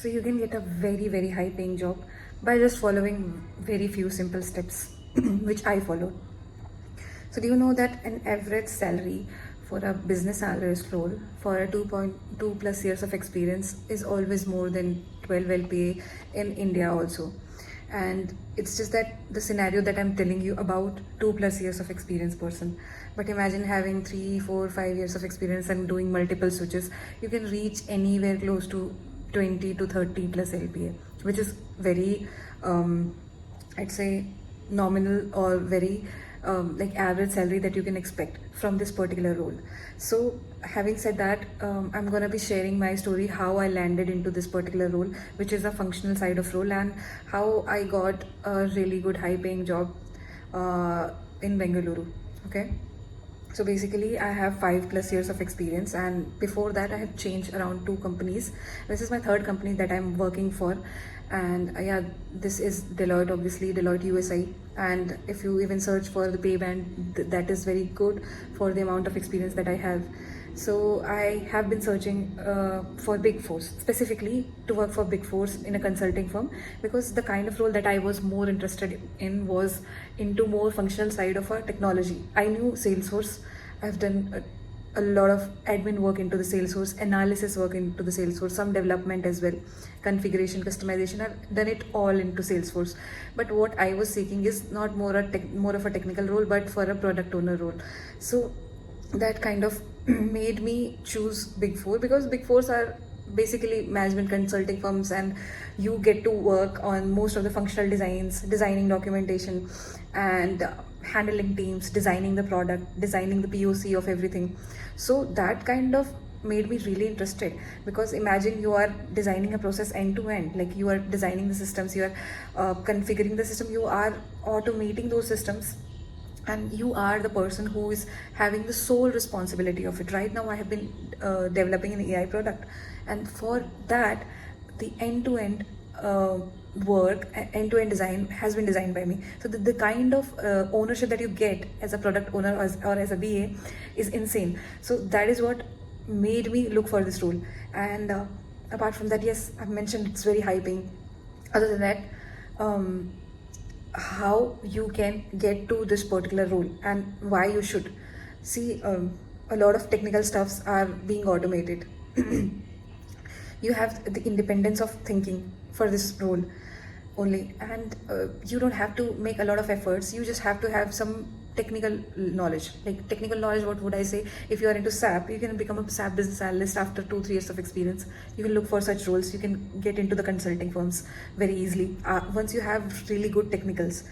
So you can get a very high paying job by just following very few simple steps, which I followed. So do you know that an average salary for a business analyst role for a 2.2 plus years of experience is always more than 12 LPA in India also. And it's just that the scenario that I'm telling you about 2+ years of experience person. But imagine having 3, 4, 5 years of experience and doing multiple switches. You can reach anywhere close to 20 to 30 plus LPA, which is very, I'd say, nominal or very like average salary that you can expect from this particular role. So having said that, I'm gonna be sharing my story, how I landed into this particular role, which is a functional side of role, and how I got a really good high paying job in Bengaluru. Okay. So basically, I have 5+ years of experience, and before that, I have changed around 2 companies. This is my 3rd company that I'm working for, and yeah, this is Deloitte, obviously Deloitte USA. And if you even search for the pay band, that is very good for the amount of experience that I have. So I have been searching for Big Fours, specifically to work for Big Fours in a consulting firm, because the kind of role that I was more interested in was into more functional side of our technology. I knew Salesforce. I've done a lot of admin work into the Salesforce, analysis work into the Salesforce, some development as well, configuration, customization. I've done it all into Salesforce. But what I was seeking is not more of a technical role, but for a product owner role. So that kind of made me choose Big Four, because Big Fours are basically management consulting firms, and you get to work on most of the functional designs, designing documentation, and handling teams, designing the product, designing the POC of everything. So that kind of made me really interested, because imagine you are designing a process end to end, like you are designing the systems, you are configuring the system, you are automating those systems, and you are the person who is having the sole responsibility of it. Right now I have been developing an AI product, and for that the end-to-end work, end-to-end design has been designed by me. So the kind of ownership that you get as a product owner or as a BA is insane. So that is what made me look for this role. And apart from that, yes, I've mentioned it's very high paying. Other than that, how you can get to this particular role and why you should see, a lot of technical stuffs are being automated. You have the independence of thinking for this role only, and you don't have to make a lot of efforts. You just have to have some technical knowledge. Like technical knowledge, what would I say? If you are into SAP, you can become a SAP business analyst after 2-3 years of experience. You can look for such roles. You can get into the consulting firms very easily once you have really good technicals.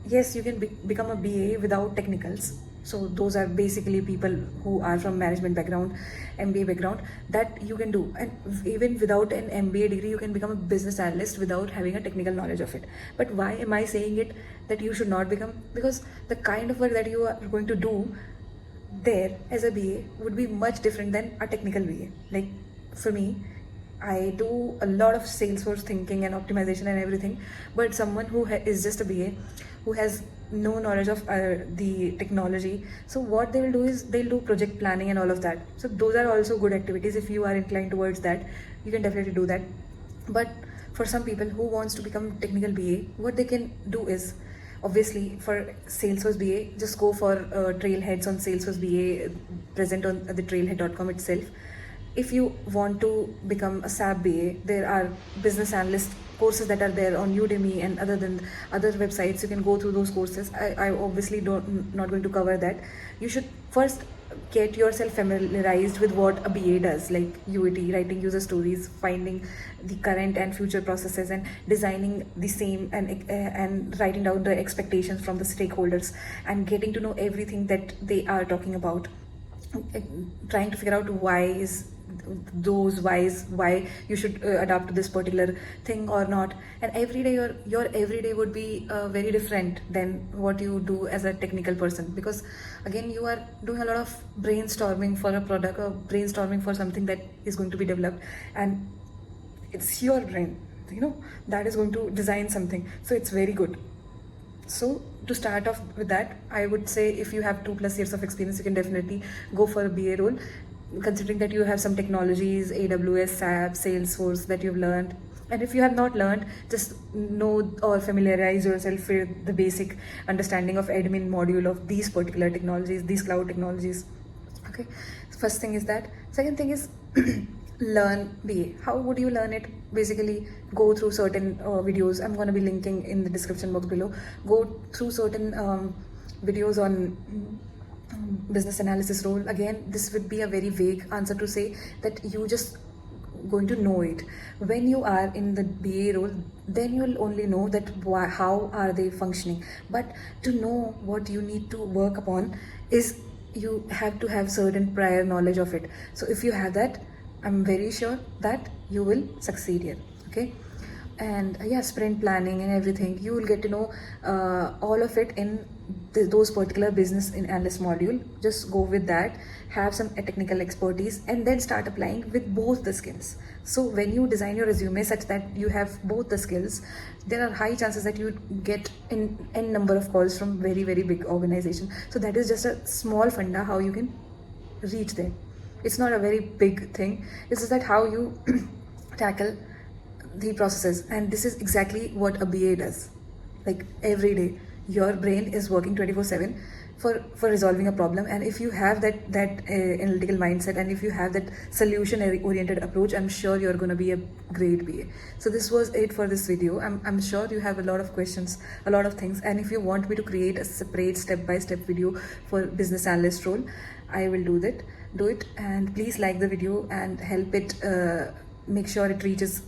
Yes, you can become a BA without technicals. So those are basically people who are from management background, MBA background, that you can do. And even without an MBA degree, you can become a business analyst without having a technical knowledge of it. But why am I saying it that you should not become? Because the kind of work that you are going to do there as a BA would be much different than a technical BA. Like for me, I do a lot of Salesforce thinking and optimization and everything, but someone who is just a BA, who has no knowledge of the technology, so what they will do is they'll do project planning and all of that. So those are also good activities. If you are inclined towards that, you can definitely do that. But for some people who wants to become technical BA, what they can do is, obviously for Salesforce BA, just go for trailheads on Salesforce BA, present on the trailhead.com itself. If you want to become a SAP BA, there are business analyst courses that are there on Udemy and other websites. You can go through those courses. I obviously not going to cover that. You should first get yourself familiarized with what a BA does, like UAT, writing user stories, finding the current and future processes, and designing the same, and writing down the expectations from the stakeholders, and getting to know everything that they are talking about, trying to figure out why you should adapt to this particular thing or not. And every day your everyday would be very different than what you do as a technical person, because again you are doing a lot of brainstorming for a product, or brainstorming for something that is going to be developed, and it's your brain, that is going to design something. So it's very good. So to start off with that, I would say if you have 2+ years of experience, you can definitely go for a BA role. considering that you have some technologies, AWS, SAP, Salesforce that you've learned. And if you have not learned, just know or familiarize yourself with the basic understanding of admin module of these particular technologies, these cloud technologies. Okay, first thing is that. Second thing is learn BA. How would you learn it? Basically, go through certain videos. I'm going to be linking in the description box below. Go through certain videos on business analysis role. Again, this would be a very vague answer to say that you just going to know it. When you are in the BA role, then you'll only know that how are they functioning. But to know what you need to work upon is you have to have certain prior knowledge of it. So if you have that, I'm very sure that you will succeed here. Okay. And yeah, sprint planning and everything, you will get to know all of it in those particular business analyst module. Just go with that, have some technical expertise, and then start applying with both the skills. So when you design your resume such that you have both the skills, there are high chances that you get n number of calls from very big organization. So that is just a small funda how you can reach there. It's not a very big thing. It's just that how you tackle the processes, and this is exactly what a BA does. Like every day, your brain is working 24/7 for resolving a problem, and if you have that analytical mindset, and if you have that solution oriented approach, I'm sure you're going to be a great BA. So this was it for this video. I'm sure you have a lot of questions, a lot of things, and if you want me to create a separate step-by-step video for business analyst role, I will do it. And please like the video and help it make sure it reaches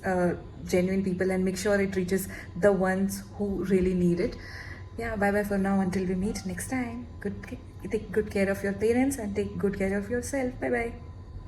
genuine people, and make sure it reaches the ones who really need it. Yeah, bye for now until we meet next time. Take good care of your parents and take good care of yourself. Bye.